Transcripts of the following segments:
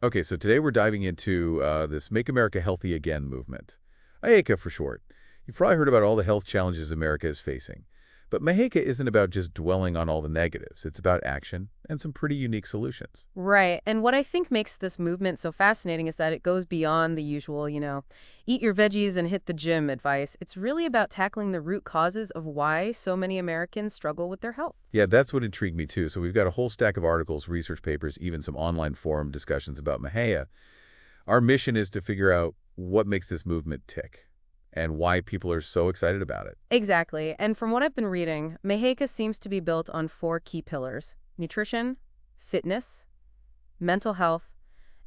Okay, so today we're diving into this Make America Healthy Again movement. IACA for short. You've probably heard about all the health challenges America is facing. But MAHECA isn't about just dwelling on all the negatives. It's about action and some pretty unique solutions. Right. And what I think makes this movement so fascinating is that it goes beyond the usual, eat your veggies and hit the gym advice. It's really about tackling the root causes of why so many Americans struggle with their health. Yeah, that's what intrigued me too. So we've got a whole stack of articles, research papers, even some online forum discussions about MAHEA. Our mission is to figure out what makes this movement tick and why people are so excited about it. Exactly. And from what I've been reading, Meheka seems to be built on four key pillars: nutrition, fitness, mental health,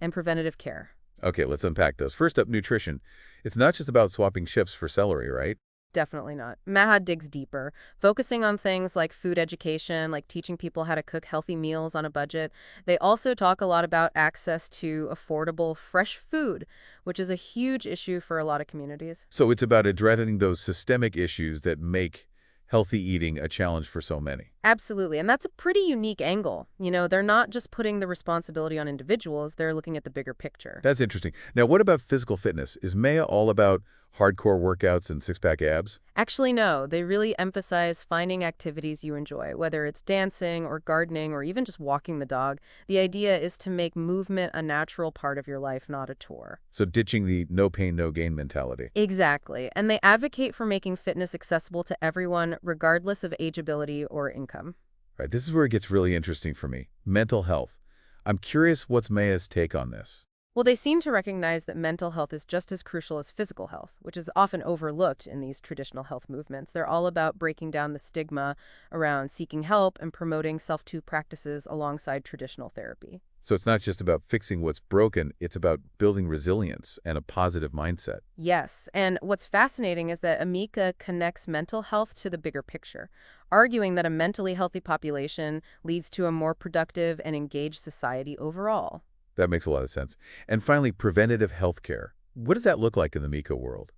and preventative care. Okay, let's unpack those. First up, nutrition. It's not just about swapping chips for celery, right? Definitely not. Maha digs deeper, focusing on things like food education, like teaching people how to cook healthy meals on a budget. They also talk a lot about access to affordable, fresh food, which is a huge issue for a lot of communities. So it's about addressing those systemic issues that make healthy eating a challenge for so many. Absolutely. And that's a pretty unique angle. They're not just putting the responsibility on individuals, they're looking at the bigger picture. That's interesting. Now, what about physical fitness? Is Maya all about hardcore workouts and six-pack abs? Actually, no. They really emphasize finding activities you enjoy, whether it's dancing or gardening or even just walking the dog. The idea is to make movement a natural part of your life, not a chore. So ditching the no pain, no gain mentality. Exactly. And they advocate for making fitness accessible to everyone, regardless of age, ability, or income. Right, this is where it gets really interesting for me. Mental health. I'm curious what's Maya's take on this. Well, they seem to recognize that mental health is just as crucial as physical health, which is often overlooked in these traditional health movements. They're all about breaking down the stigma around seeking help and promoting self-help practices alongside traditional therapy. So it's not just about fixing what's broken, it's about building resilience and a positive mindset. Yes, and what's fascinating is that Amika connects mental health to the bigger picture, arguing that a mentally healthy population leads to a more productive and engaged society overall. That makes a lot of sense. And finally, preventative health care. What does that look like in the Miko world?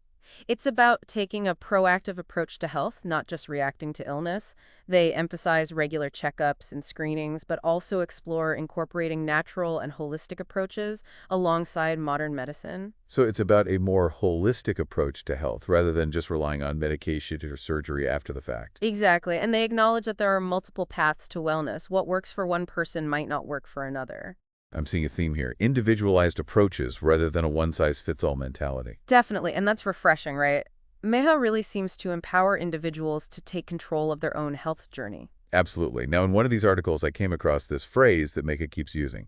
It's about taking a proactive approach to health, not just reacting to illness. They emphasize regular checkups and screenings, but also explore incorporating natural and holistic approaches alongside modern medicine. So it's about a more holistic approach to health rather than just relying on medication or surgery after the fact. Exactly, and they acknowledge that there are multiple paths to wellness. What works for one person might not work for another. I'm seeing a theme here. Individualized approaches rather than a one-size-fits-all mentality. Definitely, and that's refreshing, right? Meha really seems to empower individuals to take control of their own health journey. Absolutely. Now, in one of these articles, I came across this phrase that Mika keeps using.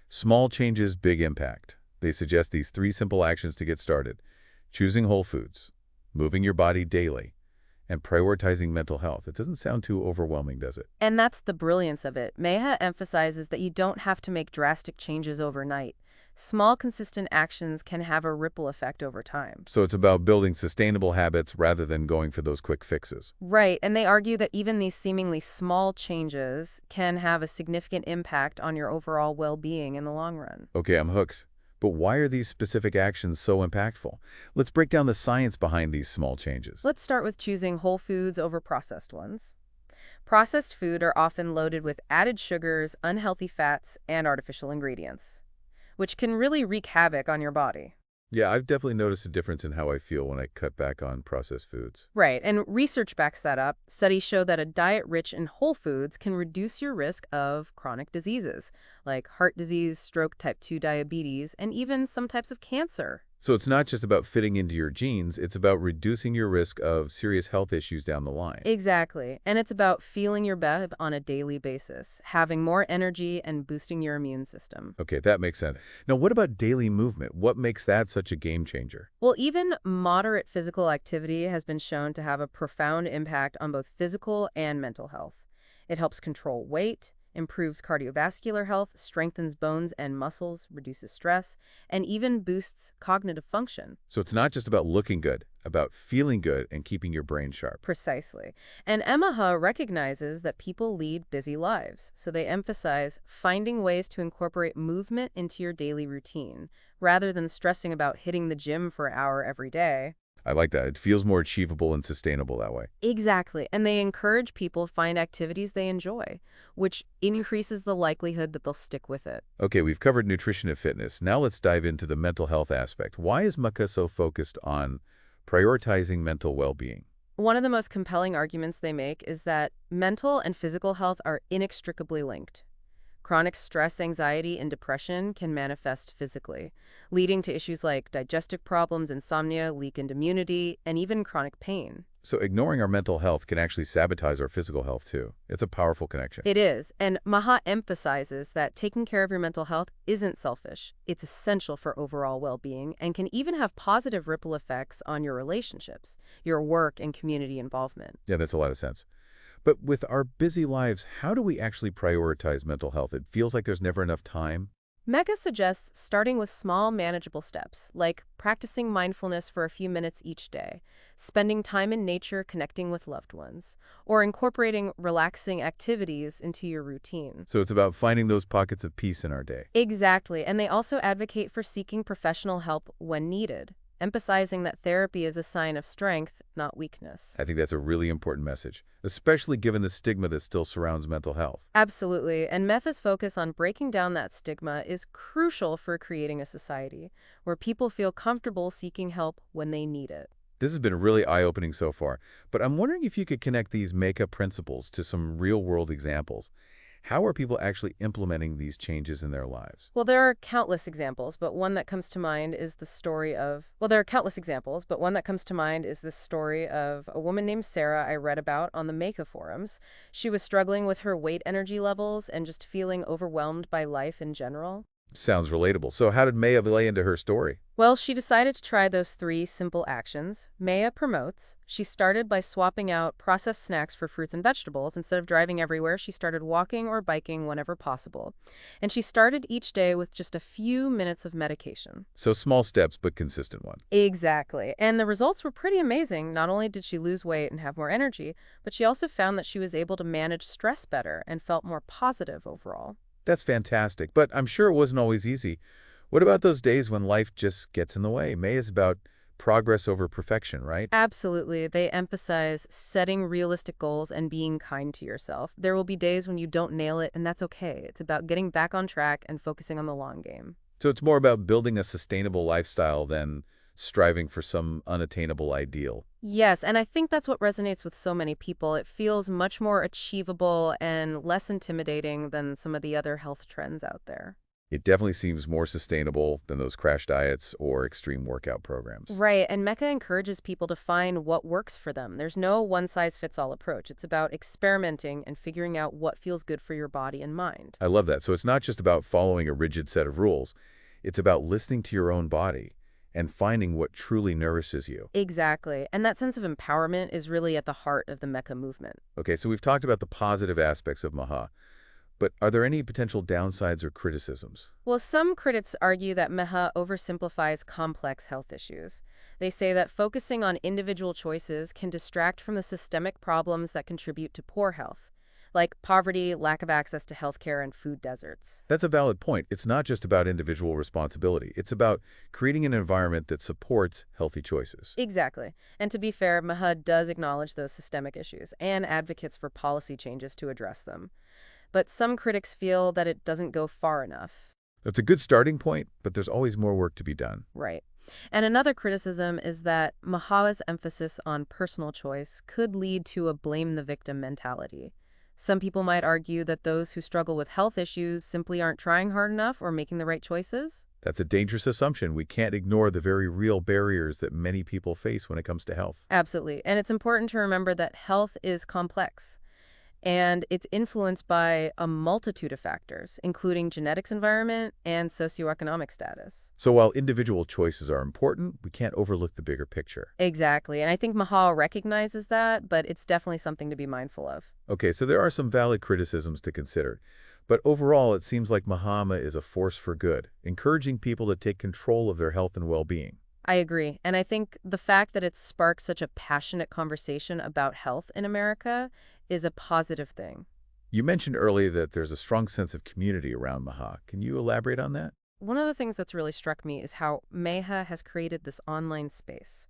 Small changes, big impact. They suggest these three simple actions to get started. Choosing whole foods, moving your body daily, and prioritizing mental health. It doesn't sound too overwhelming, does it? And that's the brilliance of it. Meha emphasizes that you don't have to make drastic changes overnight. Small, consistent actions can have a ripple effect over time. So it's about building sustainable habits rather than going for those quick fixes. Right, and they argue that even these seemingly small changes can have a significant impact on your overall well-being in the long run. Okay, I'm hooked. But why are these specific actions so impactful? Let's break down the science behind these small changes. Let's start with choosing whole foods over processed ones. Processed food are often loaded with added sugars, unhealthy fats, and artificial ingredients, which can really wreak havoc on your body. Yeah, I've definitely noticed a difference in how I feel when I cut back on processed foods. Right, and research backs that up. Studies show that a diet rich in whole foods can reduce your risk of chronic diseases, like heart disease, stroke, type 2 diabetes, and even some types of cancer. So it's not just about fitting into your genes, it's about reducing your risk of serious health issues down the line. Exactly, and it's about feeling your best on a daily basis, having more energy and boosting your immune system. Okay, that makes sense. Now, what about daily movement? What makes that such a game changer? Well, even moderate physical activity has been shown to have a profound impact on both physical and mental health. It helps control weight, improves cardiovascular health, strengthens bones and muscles, reduces stress, and even boosts cognitive function. So it's not just about looking good, about feeling good and keeping your brain sharp. Precisely. And Emaha recognizes that people lead busy lives, so they emphasize finding ways to incorporate movement into your daily routine, rather than stressing about hitting the gym for an hour every day. I like that. It feels more achievable and sustainable that way. Exactly. And they encourage people to find activities they enjoy, which increases the likelihood that they'll stick with it. Okay, we've covered nutrition and fitness. Now let's dive into the mental health aspect. Why is Mecca so focused on prioritizing mental well-being? One of the most compelling arguments they make is that mental and physical health are inextricably linked. Chronic stress, anxiety, and depression can manifest physically, leading to issues like digestive problems, insomnia, weakened immunity, and even chronic pain. So ignoring our mental health can actually sabotage our physical health too. It's a powerful connection. It is, and Maha emphasizes that taking care of your mental health isn't selfish. It's essential for overall well-being and can even have positive ripple effects on your relationships, your work, and community involvement. Yeah, that's a lot of sense. But with our busy lives, how do we actually prioritize mental health? It feels like there's never enough time. Mecca suggests starting with small, manageable steps, like practicing mindfulness for a few minutes each day, spending time in nature connecting with loved ones, or incorporating relaxing activities into your routine. So it's about finding those pockets of peace in our day. Exactly, and they also advocate for seeking professional help when needed, emphasizing that therapy is a sign of strength, not weakness. I think that's a really important message, especially given the stigma that still surrounds mental health. Absolutely, and Metha's focus on breaking down that stigma is crucial for creating a society where people feel comfortable seeking help when they need it. This has been really eye-opening so far, but I'm wondering if you could connect these makeup principles to some real-world examples. How are people actually implementing these changes in their lives? Well, there are countless examples, but one that comes to mind is the story of, well, there are countless examples, but one that comes to mind is the story of a woman named Sarah I read about on the Meka forums. She was struggling with her weight energy levels and just feeling overwhelmed by life in general. Sounds relatable. So how did Maya lay into her story? Well, she decided to try those three simple actions. Maya promotes. She started by swapping out processed snacks for fruits and vegetables. Instead of driving everywhere, she started walking or biking whenever possible. And she started each day with just a few minutes of medication. So small steps, but consistent one. Exactly. And the results were pretty amazing. Not only did she lose weight and have more energy, but she also found that she was able to manage stress better and felt more positive overall. That's fantastic, but I'm sure it wasn't always easy. What about those days when life just gets in the way? May is about progress over perfection, right? Absolutely. They emphasize setting realistic goals and being kind to yourself. There will be days when you don't nail it, and that's okay. It's about getting back on track and focusing on the long game. So it's more about building a sustainable lifestyle than striving for some unattainable ideal. Yes, and I think that's what resonates with so many people. It feels much more achievable and less intimidating than some of the other health trends out there. It definitely seems more sustainable than those crash diets or extreme workout programs. Right, and Mecca encourages people to find what works for them. There's no one-size-fits-all approach. It's about experimenting and figuring out what feels good for your body and mind. I love that. So it's not just about following a rigid set of rules. It's about listening to your own body and finding what truly nourishes you. Exactly, and that sense of empowerment is really at the heart of the Mecca movement. Okay, so we've talked about the positive aspects of Maha, but are there any potential downsides or criticisms? Well, some critics argue that Meha oversimplifies complex health issues. They say that focusing on individual choices can distract from the systemic problems that contribute to poor health, like poverty, lack of access to healthcare, and food deserts. That's a valid point. It's not just about individual responsibility. It's about creating an environment that supports healthy choices. Exactly. And to be fair, Meha does acknowledge those systemic issues and advocates for policy changes to address them. But some critics feel that it doesn't go far enough. That's a good starting point, but there's always more work to be done. Right. And another criticism is that Maha's emphasis on personal choice could lead to a blame the victim mentality. Some people might argue that those who struggle with health issues simply aren't trying hard enough or making the right choices. That's a dangerous assumption. We can't ignore the very real barriers that many people face when it comes to health. Absolutely. And it's important to remember that health is complex. And it's influenced by a multitude of factors, including genetics, environment, and socioeconomic status. So while individual choices are important, we can't overlook the bigger picture. Exactly. And I think Mahal recognizes that, but it's definitely something to be mindful of. Okay, so there are some valid criticisms to consider. But overall, it seems like Mahama is a force for good, encouraging people to take control of their health and well-being. I agree. And I think the fact that it's sparked such a passionate conversation about health in America is a positive thing. You mentioned earlier that there's a strong sense of community around Maha. Can you elaborate on that? One of the things that's really struck me is how Meha has created this online space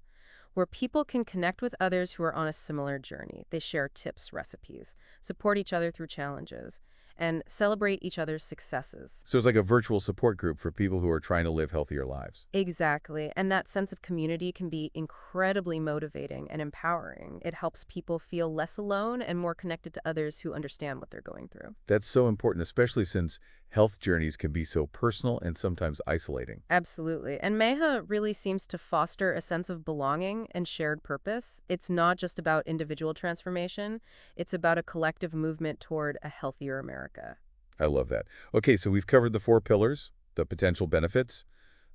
where people can connect with others who are on a similar journey. They share tips, recipes, support each other through challenges, and celebrate each other's successes. So it's like a virtual support group for people who are trying to live healthier lives. Exactly. And that sense of community can be incredibly motivating and empowering. It helps people feel less alone and more connected to others who understand what they're going through. That's so important, especially since health journeys can be so personal and sometimes isolating. Absolutely. And Meha really seems to foster a sense of belonging and shared purpose. It's not just about individual transformation, it's about a collective movement toward a healthier America. I love that. Okay, so we've covered the 4 pillars, the potential benefits,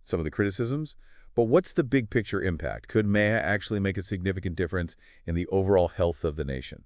some of the criticisms, but what's the big picture impact? Could MAHA actually make a significant difference in the overall health of the nation?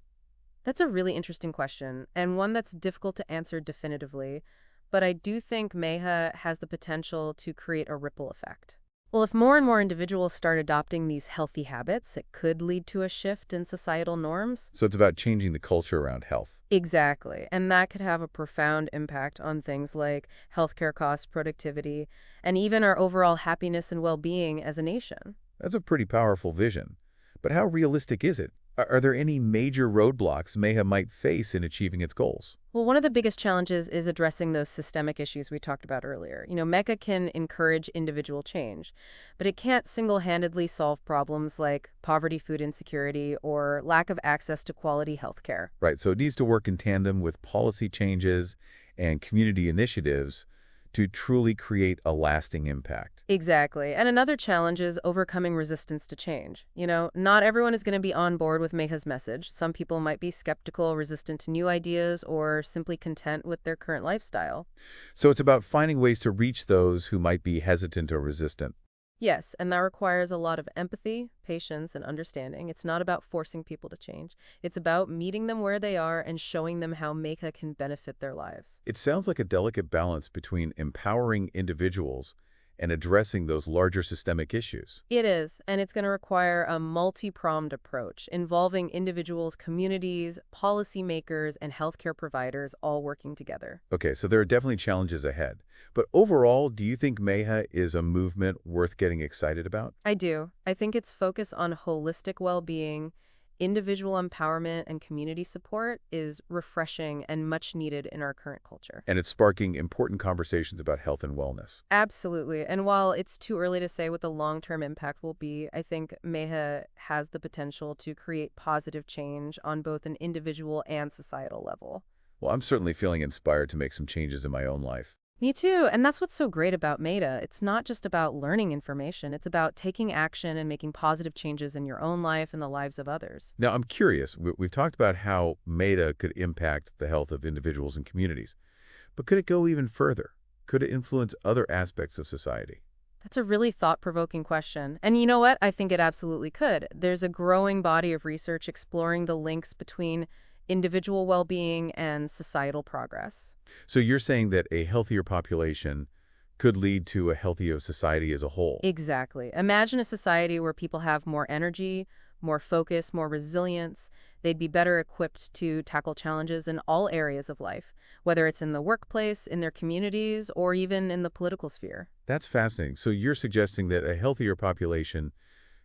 That's a really interesting question, and one that's difficult to answer definitively, but I do think Meha has the potential to create a ripple effect. Well, if more and more individuals start adopting these healthy habits, it could lead to a shift in societal norms. So it's about changing the culture around health. Exactly, and that could have a profound impact on things like healthcare costs, productivity, and even our overall happiness and well-being as a nation. That's a pretty powerful vision. But how realistic is it? Are there any major roadblocks MAHA might face in achieving its goals? Well, one of the biggest challenges is addressing those systemic issues we talked about earlier. MECA can encourage individual change, but it can't single-handedly solve problems like poverty, food insecurity, or lack of access to quality healthcare. Right, so it needs to work in tandem with policy changes and community initiatives to truly create a lasting impact. Exactly. And another challenge is overcoming resistance to change. Not everyone is going to be on board with Meha's message. Some people might be skeptical, resistant to new ideas, or simply content with their current lifestyle. So it's about finding ways to reach those who might be hesitant or resistant. Yes, and that requires a lot of empathy, patience, and understanding. It's not about forcing people to change. It's about meeting them where they are and showing them how Meha can benefit their lives. It sounds like a delicate balance between empowering individuals and addressing those larger systemic issues. It is, and it's going to require a multi-pronged approach involving individuals, communities, policymakers, and healthcare providers all working together. Okay, so there are definitely challenges ahead. But overall, do you think MAHA is a movement worth getting excited about? I do. I think its focus on holistic well-being, individual empowerment, and community support is refreshing and much needed in our current culture. And it's sparking important conversations about health and wellness. Absolutely. And while it's too early to say what the long-term impact will be, I think Meha has the potential to create positive change on both an individual and societal level. Well, I'm certainly feeling inspired to make some changes in my own life. Me too. And that's what's so great about Meta. It's not just about learning information. It's about taking action and making positive changes in your own life and the lives of others. Now, I'm curious. We've talked about how MATA could impact the health of individuals and communities. But could it go even further? Could it influence other aspects of society? That's a really thought-provoking question. And you know what? I think it absolutely could. There's a growing body of research exploring the links between individual well-being and societal progress. So you're saying that a healthier population could lead to a healthier society as a whole? Exactly. Imagine a society where people have more energy, more focus, more resilience. They'd be better equipped to tackle challenges in all areas of life, whether it's in the workplace, in their communities, or even in the political sphere. That's fascinating. So you're suggesting that a healthier population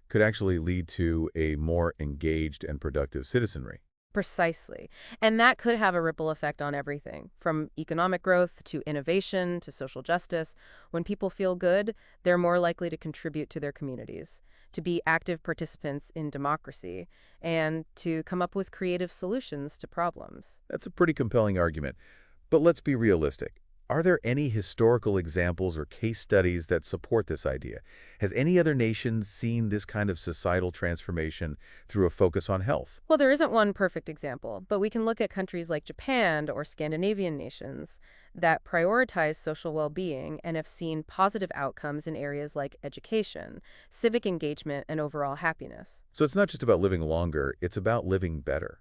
could actually lead to a more engaged and productive citizenry. Precisely. And that could have a ripple effect on everything, from economic growth to innovation to social justice. When people feel good, they're more likely to contribute to their communities, to be active participants in democracy, and to come up with creative solutions to problems. That's a pretty compelling argument. But let's be realistic. Are there any historical examples or case studies that support this idea? Has any other nation seen this kind of societal transformation through a focus on health? Well, there isn't one perfect example, but we can look at countries like Japan or Scandinavian nations that prioritize social well-being and have seen positive outcomes in areas like education, civic engagement, and overall happiness. So it's not just about living longer, it's about living better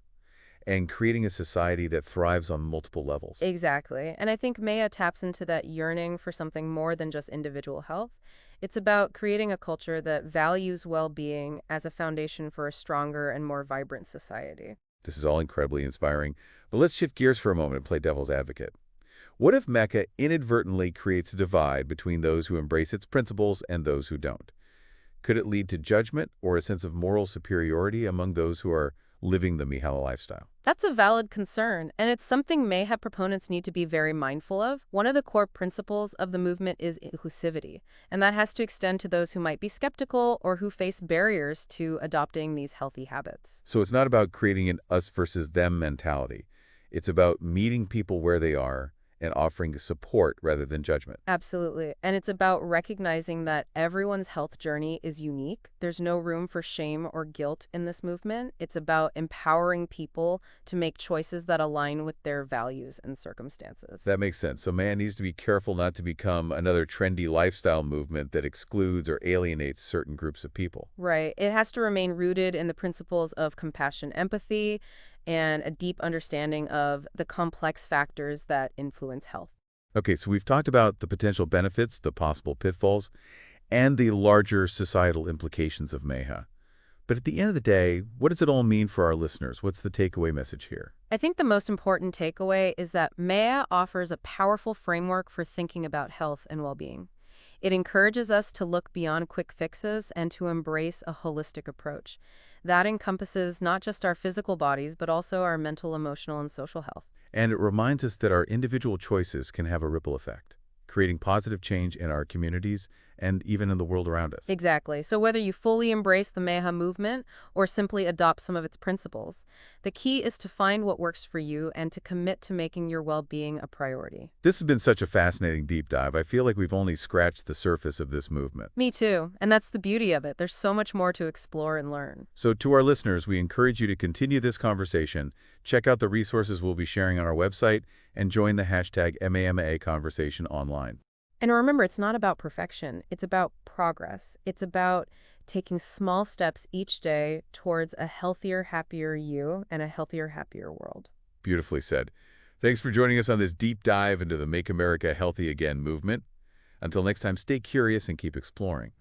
and creating a society that thrives on multiple levels. Exactly. And I think Maya taps into that yearning for something more than just individual health. It's about creating a culture that values well-being as a foundation for a stronger and more vibrant society. This is all incredibly inspiring. But let's shift gears for a moment and play devil's advocate. What if Mecca inadvertently creates a divide between those who embrace its principles and those who don't? Could it lead to judgment or a sense of moral superiority among those who are living the Mihala lifestyle? That's a valid concern, and it's something Mayhab proponents need to be very mindful of. One of the core principles of the movement is inclusivity, and that has to extend to those who might be skeptical or who face barriers to adopting these healthy habits. So it's not about creating an us versus them mentality. It's about meeting people where they are and offering support rather than judgment. Absolutely. And it's about recognizing that everyone's health journey is unique. There's no room for shame or guilt in this movement. It's about empowering people to make choices that align with their values and circumstances. That makes sense. So man needs to be careful not to become another trendy lifestyle movement that excludes or alienates certain groups of people. Right. It has to remain rooted in the principles of compassion, empathy, and a deep understanding of the complex factors that influence health. Okay, so we've talked about the potential benefits, the possible pitfalls, and the larger societal implications of Meha. But at the end of the day, what does it all mean for our listeners? What's the takeaway message here? I think the most important takeaway is that Maya offers a powerful framework for thinking about health and well-being. It encourages us to look beyond quick fixes and to embrace a holistic approach. That encompasses not just our physical bodies, but also our mental, emotional, and social health. And it reminds us that our individual choices can have a ripple effect, creating positive change in our communities and even in the world around us. Exactly. So whether you fully embrace the Meha movement or simply adopt some of its principles, the key is to find what works for you and to commit to making your well-being a priority. This has been such a fascinating deep dive. I feel like we've only scratched the surface of this movement. Me too. And that's the beauty of it. There's so much more to explore and learn. So to our listeners, we encourage you to continue this conversation, check out the resources we'll be sharing on our website, and join the hashtag MAMA conversation online. And remember, it's not about perfection. It's about progress. It's about taking small steps each day towards a healthier, happier you and a healthier, happier world. Beautifully said. Thanks for joining us on this deep dive into the Make America Healthy Again movement. Until next time, stay curious and keep exploring.